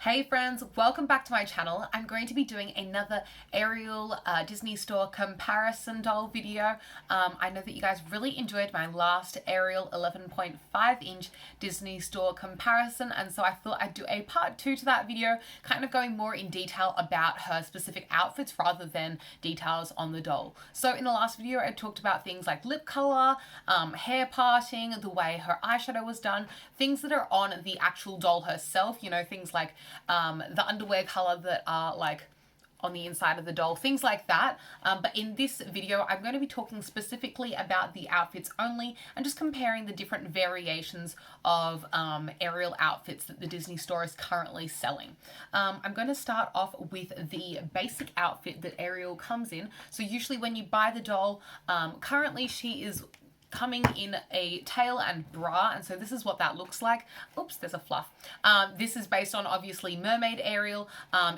Hey friends, welcome back to my channel. I'm going to be doing another Ariel Disney Store comparison doll video. I know that you guys really enjoyed my last Ariel 11.5 inch Disney Store comparison, and so I thought I'd do a part 2 to that video, kind of going more in detail about her specific outfits rather than details on the doll. So in the last video I talked about things like lip color, hair parting, the way her eyeshadow was done, things that are on the actual doll herself, you know, things like the underwear color that are like on the inside of the doll, things like that. But in this video, I'm going to be talking specifically about the outfits only and just comparing the different variations of Ariel outfits that the Disney Store is currently selling. I'm going to start off with the basic outfit that Ariel comes in. So usually when you buy the doll, currently she is coming in a tail and bra, and so this is what that looks like. Oops, there's a fluff. This is based on obviously Mermaid Ariel.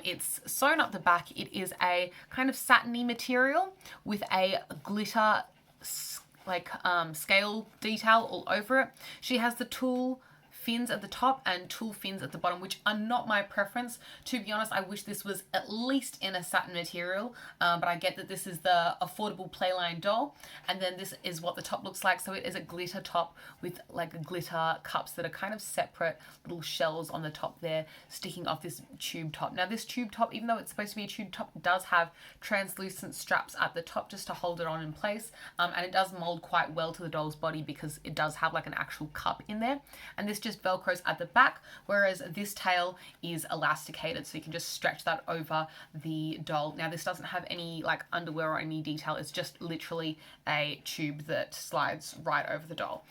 It's sewn up the back. It is a kind of satiny material with a glitter scale detail all over it. She has the tulle fins at the top and tulle fins at the bottom, which are not my preference. To be honest, I wish this was at least in a satin material, but I get that this is the affordable PLAYLINE doll, and then this is what the top looks like. So it is a glitter top with like glitter cups that are kind of separate little shells on the top there, sticking off this tube top. Now this tube top, even though it's supposed to be a tube top, does have translucent straps at the top just to hold it on in place, and it does mold quite well to the doll's body because it does have like an actual cup in there, and this just velcros at the back, whereas this tail is elasticated, so you can just stretch that over the doll. Now this doesn't have any like underwear or any detail, it's just literally a tube that slides right over the doll.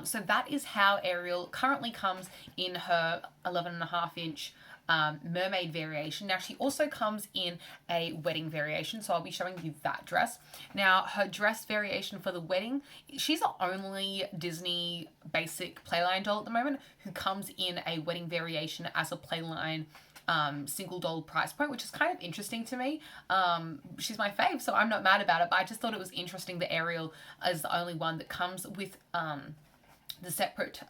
So that is how Ariel currently comes in her 11.5 inch mermaid variation. Now she also comes in a wedding variation, so I'll be showing you that dress. Now her dress variation for the wedding, she's the only Disney basic PLAYLINE doll at the moment who comes in a wedding variation as a PLAYLINE single doll price point, which is kind of interesting to me. She's my fave, so I'm not mad about it, but I just thought it was interesting that Ariel is the only one that comes with the separate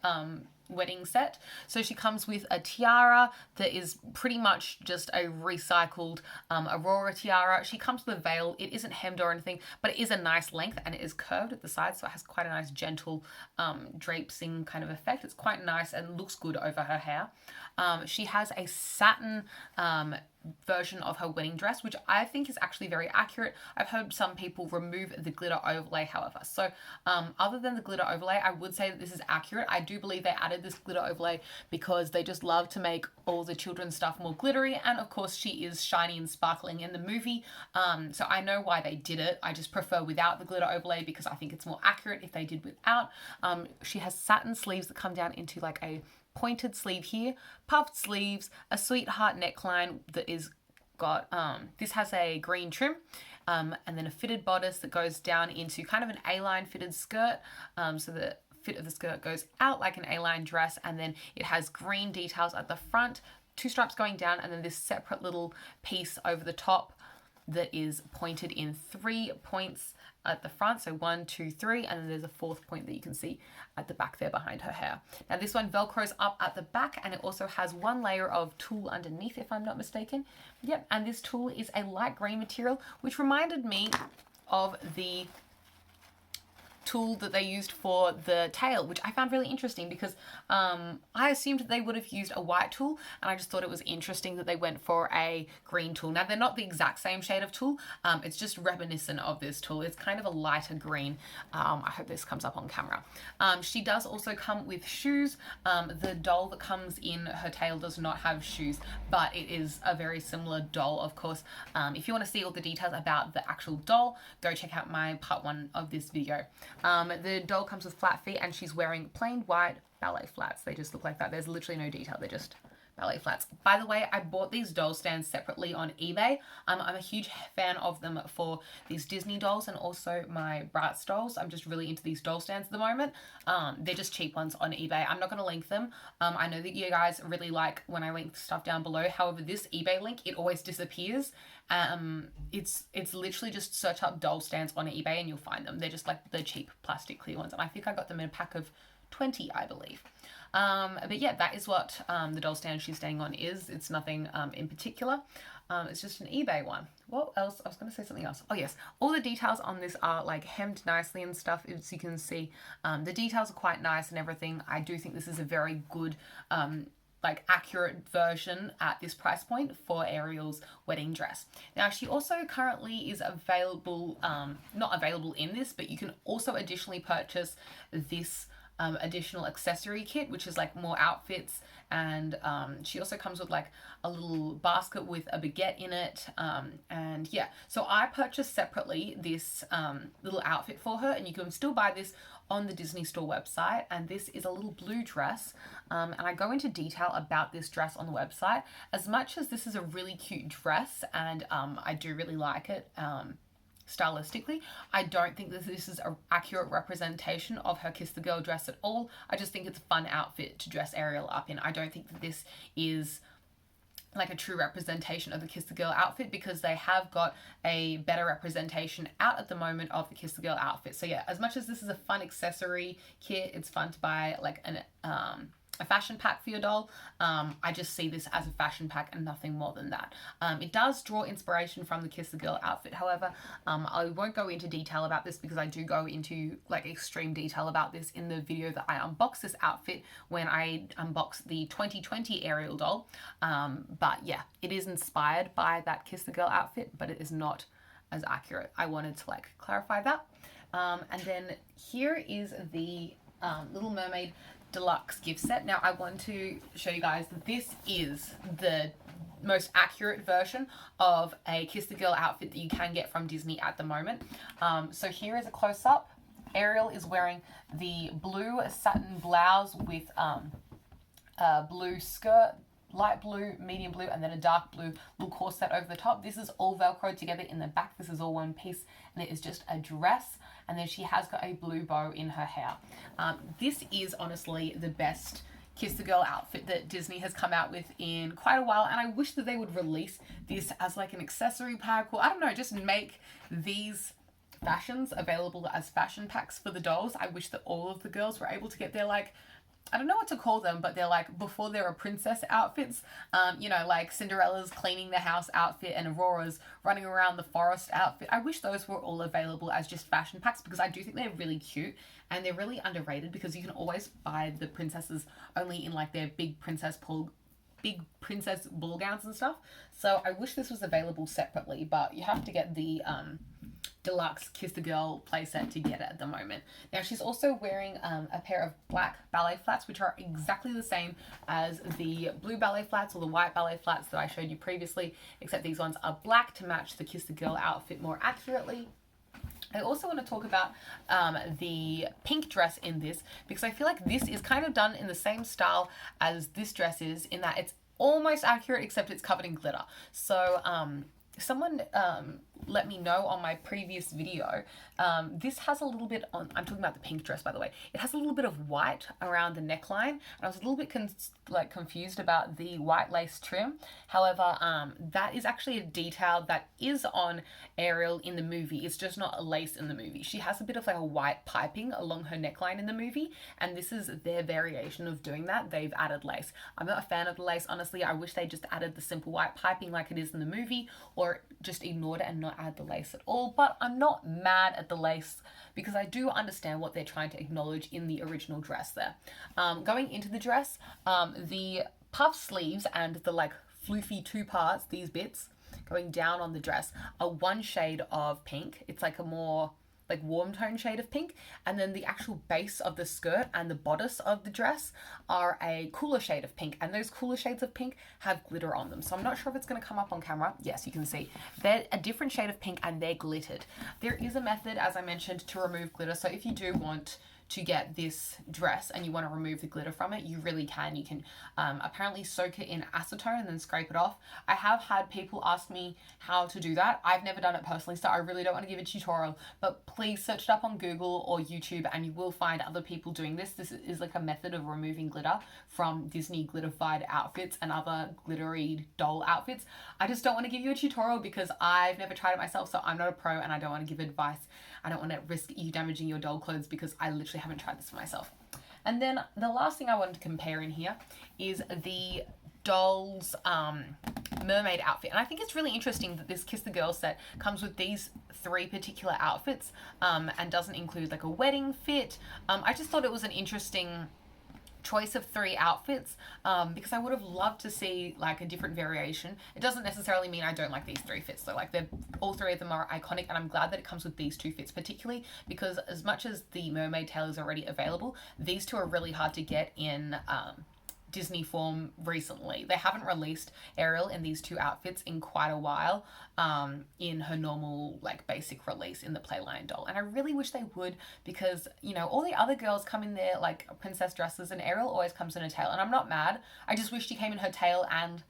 wedding set. So she comes with a tiara that is pretty much just a recycled Aurora tiara. She comes with a veil. It isn't hemmed or anything, but it is a nice length and it is curved at the side, so it has quite a nice gentle drapesing kind of effect. It's quite nice and looks good over her hair. She has a satin version of her wedding dress, which I think is actually very accurate. I've heard some people remove the glitter overlay, however. So other than the glitter overlay, I would say that this is accurate. I do believe they added this glitter overlay because they just love to make all the children's stuff more glittery, and of course she is shiny and sparkling in the movie, so I know why they did it. I just prefer without the glitter overlay because I think it's more accurate if they did without. She has satin sleeves that come down into like a pointed sleeve here, puffed sleeves, a sweetheart neckline that is got this has a green trim, and then a fitted bodice that goes down into kind of an A-line fitted skirt, so the fit of the skirt goes out like an A-line dress, and then it has green details at the front, 2 stripes going down, and then this separate little piece over the top that is pointed in 3 points at the front, so 1, 2, 3, and then there's a 4th point that you can see at the back there behind her hair. Now this one velcros up at the back, and it also has 1 layer of tulle underneath, if I'm not mistaken. Yep, and this tulle is a light green material, which reminded me of the tulle that they used for the tail, which I found really interesting because I assumed they would have used a white tulle, and I just thought it was interesting that they went for a green tulle. Now they're not the exact same shade of tulle, it's just reminiscent of this tulle. It's kind of a lighter green. I hope this comes up on camera. She does also come with shoes. The doll that comes in her tail does not have shoes, but it is a very similar doll, of course. If you want to see all the details about the actual doll, go check out my part 1 of this video. The doll comes with flat feet, and she's wearing plain white ballet flats. They just look like that. There's literally no detail. They're just ballet flats. By the way, I bought these doll stands separately on eBay. I'm a huge fan of them for these Disney dolls and also my Bratz dolls. I'm just really into these doll stands at the moment. They're just cheap ones on eBay. I'm not going to link them. I know that you guys really like when I link stuff down below. However, this eBay link, it always disappears. It's literally just search up doll stands on eBay and you'll find them. They're just like the cheap plastic clear ones. And I think I got them in a pack of 20, I believe. But yeah, that is what the doll stand she's staying on is. It's nothing in particular. It's just an eBay one. What else? I was going to say something else. Oh yes, all the details on this are like hemmed nicely and stuff. As you can see, the details are quite nice and everything. I do think this is a very good like accurate version at this price point for Ariel's wedding dress. Now she also currently is available, not available in this, but you can also additionally purchase this additional accessory kit, which is like more outfits, and she also comes with like a little basket with a baguette in it, and yeah, so I purchased separately this little outfit for her, and you can still buy this on the Disney Store website, and this is a little blue dress, and I go into detail about this dress on the website. As much as this is a really cute dress, and I do really like it stylistically, I don't think that this is an accurate representation of her Kiss the Girl dress at all. I just think it's a fun outfit to dress Ariel up in. I don't think that this is like a true representation of the Kiss the Girl outfit, because they have got a better representation out at the moment of the Kiss the Girl outfit. So yeah, as much as this is a fun accessory kit, it's fun to buy like a fashion pack for your doll. I just see this as a fashion pack and nothing more than that. It does draw inspiration from the Kiss the Girl outfit. However, I won't go into detail about this because I do go into like extreme detail about this in the video that I unbox this outfit when I unbox the 2020 Ariel doll. But yeah, it is inspired by that Kiss the Girl outfit, but it is not as accurate. I wanted to like clarify that. And then here is the Little Mermaid Deluxe gift set. Now I want to show you guys that this is the most accurate version of a Kiss the Girl outfit that you can get from Disney at the moment. So here is a close-up. Ariel is wearing the blue satin blouse with a blue skirt, light blue, medium blue, and then a dark blue little corset over the top. This is all velcroed together in the back. This is all one piece, and it is just a dress, and then she has got a blue bow in her hair. This is honestly the best Kiss the Girl outfit that Disney has come out with in quite a while, and I wish that they would release this as like an accessory pack, or I don't know, just make these fashions available as fashion packs for the dolls. I wish that all of the girls were able to get their like, I don't know what to call them, but they're like before there were princess outfits, you know, like Cinderella's cleaning the house outfit and Aurora's running around the forest outfit. I wish those were all available as just fashion packs, because I do think they're really cute and they're really underrated, because you can always buy the princesses only in like their big princess ball gowns and stuff. So I wish this was available separately, but you have to get the Deluxe Kiss the Girl playset to get it at the moment. Now she's also wearing a pair of black ballet flats, which are exactly the same as the blue ballet flats or the white ballet flats that I showed you previously, except these ones are black to match the Kiss the Girl outfit more accurately. I also want to talk about the pink dress in this, because I feel like this is kind of done in the same style as this dress is, in that it's almost accurate except it's covered in glitter. So someone let me know on my previous video, this has a little bit on, I'm talking about the pink dress by the way, it has a little bit of white around the neckline, and I was a little bit confused about the white lace trim. However, that is actually a detail that is on Ariel in the movie. It's just not a lace in the movie. She has a bit of like a white piping along her neckline in the movie, and this is their variation of doing that. They've added lace. I'm not a fan of the lace, honestly. I wish they just added the simple white piping like it is in the movie, or just ignored it and not add the lace at all. But I'm not mad at the lace, because I do understand what they're trying to acknowledge in the original dress there. Going into the dress, the puff sleeves and the like floofy two parts, these bits going down on the dress, are one shade of pink. It's like a more like warm tone shade of pink, and then the actual base of the skirt and the bodice of the dress are a cooler shade of pink, and those cooler shades of pink have glitter on them. So I'm not sure if it's going to come up on camera. Yes, you can see they're a different shade of pink and they're glittered. There is a method, as I mentioned, to remove glitter. So if you do want to get this dress and you want to remove the glitter from it, you really can. You can apparently soak it in acetone and then scrape it off. I have had people ask me how to do that. I've never done it personally, so I really don't want to give a tutorial, but please search it up on Google or YouTube and you will find other people doing this. This is like a method of removing glitter from Disney glitterified outfits and other glittery doll outfits. I just don't want to give you a tutorial because I've never tried it myself, so I'm not a pro and I don't want to give advice. I don't want to risk you damaging your doll clothes because I literally haven't tried this for myself. And then the last thing I wanted to compare in here is the Dolls Mermaid outfit. And I think it's really interesting that this Kiss the Girl set comes with these 3 particular outfits and doesn't include like a wedding fit. I just thought it was an interesting choice of 3 outfits because I would have loved to see like a different variation. It doesn't necessarily mean I don't like these 3 fits though. Like, they're all 3 of them are iconic, and I'm glad that it comes with these 2 fits particularly, because as much as the mermaid tail is already available, these 2 are really hard to get in Disney form recently. They haven't released Ariel in these 2 outfits in quite a while in her normal like basic release in the PLAYLINE doll, and I really wish they would, because you know all the other girls come in their like princess dresses and Ariel always comes in a tail, and I'm not mad. I just wish she came in her tail and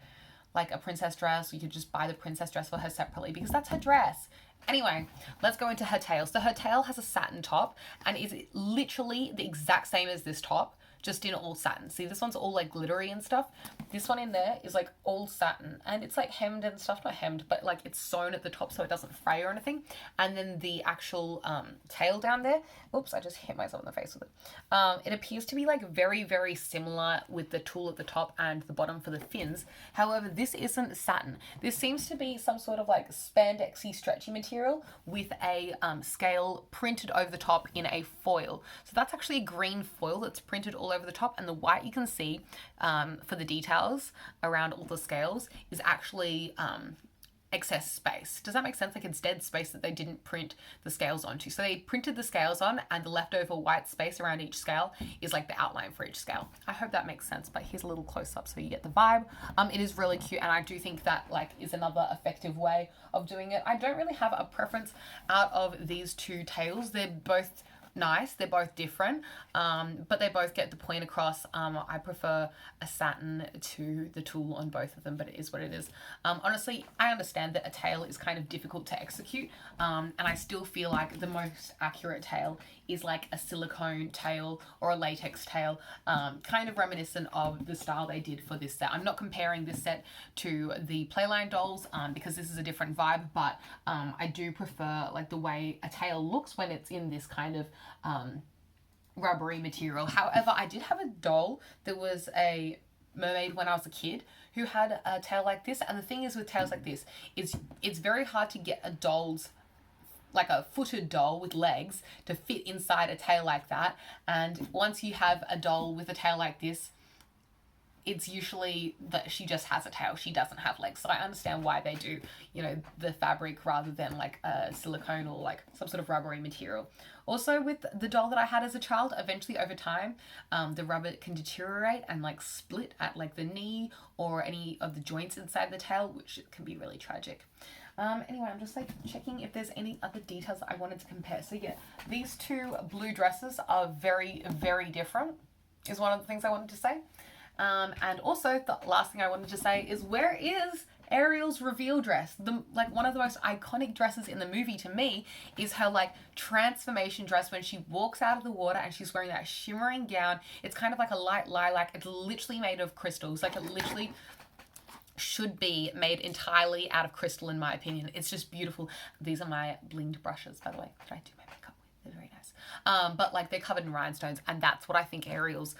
like a princess dress. You could just buy the princess dress for her separately because that's her dress. Anyway, let's go into her tail. So her tail has a satin top and is literally the exact same as this top, just in all satin. See, this one's all like glittery and stuff. This one in there is like all satin, and it's like hemmed and stuff, not hemmed, but like it's sewn at the top so it doesn't fray or anything. And then the actual tail down there, oops, I just hit myself in the face with it. It appears to be like very, very similar with the tulle at the top and the bottom for the fins. However, this isn't satin. This seems to be some sort of like spandexy stretchy material with a scale printed over the top in a foil. So that's actually a green foil that's printed all over the top, and the white you can see for the details around all the scales is actually excess space. Does that make sense? Like, it's dead space that they didn't print the scales onto. So they printed the scales on, and the leftover white space around each scale is like the outline for each scale. I hope that makes sense, but here's a little close up so you get the vibe. It is really cute, and I do think that like is another effective way of doing it. I don't really have a preference out of these 2 tails. They're both nice, they're both different, but they both get the point across. I prefer a satin to the tulle on both of them, but it is what it is. Honestly, I understand that a tail is kind of difficult to execute, and I still feel like the most accurate tail is like a silicone tail or a latex tail, kind of reminiscent of the style they did for this set. I'm not comparing this set to the PLAYLINE dolls because this is a different vibe, but I do prefer like the way a tail looks when it's in this kind of rubbery material. However, I did have a doll that was a mermaid when I was a kid who had a tail like this, and the thing is with tails like this is it's very hard to get a doll's like a footed doll with legs to fit inside a tail like that. And once you have a doll with a tail like this, it's usually that she just has a tail, she doesn't have legs. So I understand why they do, you know, the fabric rather than like a silicone or like some sort of rubbery material. Also, with the doll that I had as a child, eventually over time, the rubber can deteriorate and like split at like the knee or any of the joints inside the tail, which can be really tragic. Anyway, I'm just like checking if there's any other details that I wanted to compare. So yeah, these 2 blue dresses are very, very different, is one of the things I wanted to say. And also the last thing I wanted to say is, where is Ariel's reveal dress? Like one of the most iconic dresses in the movie to me is her like transformation dress when she walks out of the water and she's wearing that shimmering gown. It's kind of like a light lilac. It's literally made of crystals. Like, it literally should be made entirely out of crystal in my opinion. It's just beautiful. These are my blinged brushes, by the way, that I do my makeup with. They're very nice. But like, they're covered in rhinestones, and that's what I think Ariel's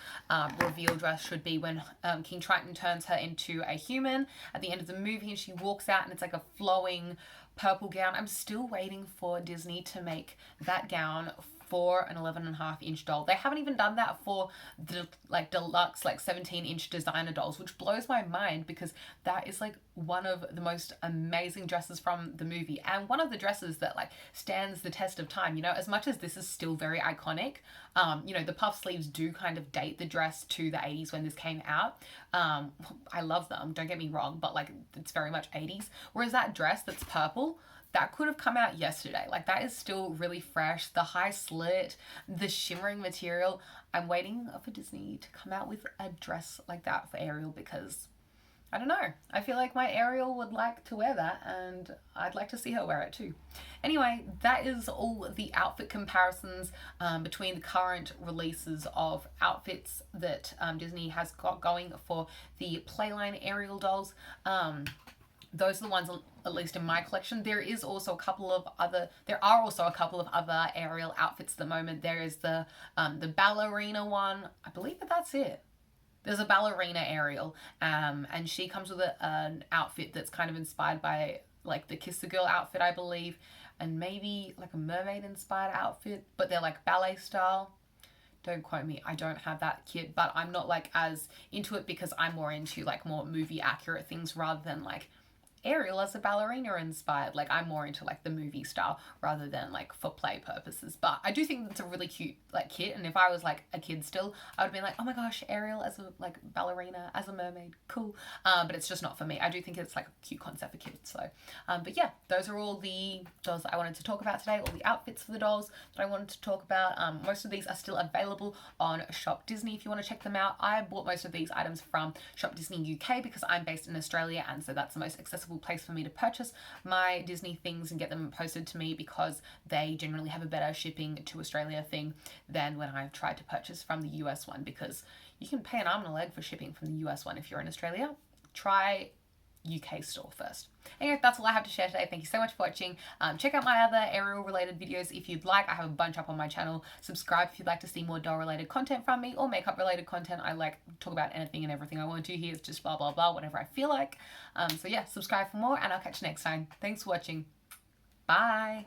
reveal dress should be when King Triton turns her into a human at the end of the movie and she walks out and it's like a flowing purple gown. I'm still waiting for Disney to make that gown for an 11.5-inch doll. They haven't even done that for the like deluxe like 17-inch designer dolls, which blows my mind because that is like one of the most amazing dresses from the movie and one of the dresses that like stands the test of time. You know, as much as this is still very iconic, you know, the puff sleeves do kind of date the dress to the 80s when this came out. I love them, don't get me wrong, but like it's very much 80s. Whereas that dress that's purple, that could have come out yesterday. Like, that is still really fresh. The high slit, the shimmering material. I'm waiting for Disney to come out with a dress like that for Ariel because, I don't know, I feel like my Ariel would like to wear that and I'd like to see her wear it too. Anyway, that is all the outfit comparisons between the current releases of outfits that Disney has got going for the PLAYLINE Ariel dolls. those are the ones, at least in my collection. There are also a couple of other Ariel outfits at the moment. There is the ballerina one. I believe that's it. There's a ballerina Ariel, and she comes with an outfit that's kind of inspired by like the Kiss the Girl outfit, I believe, and maybe like a mermaid inspired outfit, but they're like ballet style. Don't quote me, I don't have that kit, but I'm not like as into it because I'm more into like more movie accurate things rather than like Ariel as a ballerina inspired. Like I'm more into like the movie style rather than like for play purposes. But I do think that's a really cute like kit, and if I was like a kid still, I would be like, oh my gosh, Ariel as a like ballerina, as a mermaid, cool. But it's just not for me. I do think it's like a cute concept for kids. So but yeah, those are all the dolls that I wanted to talk about today, all the outfits for the dolls that I wanted to talk about. Most of these are still available on Shop Disney if you want to check them out. I bought most of these items from Shop Disney UK because I'm based in Australia, and so that's the most accessible place for me to purchase my Disney things and get them posted to me, because they generally have a better shipping to Australia thing than when I've tried to purchase from the US one, because you can pay an arm and a leg for shipping from the US one if you're in Australia. Try UK store first. Anyway, that's all I have to share today. Thank you so much for watching. Check out my other Ariel related videos if you'd like. I have a bunch up on my channel. Subscribe if you'd like to see more doll related content from me, or makeup related content. I like talk about anything and everything I want to here. It's just blah blah blah, whatever I feel like. So yeah, subscribe for more, and I'll catch you next time. Thanks for watching. Bye.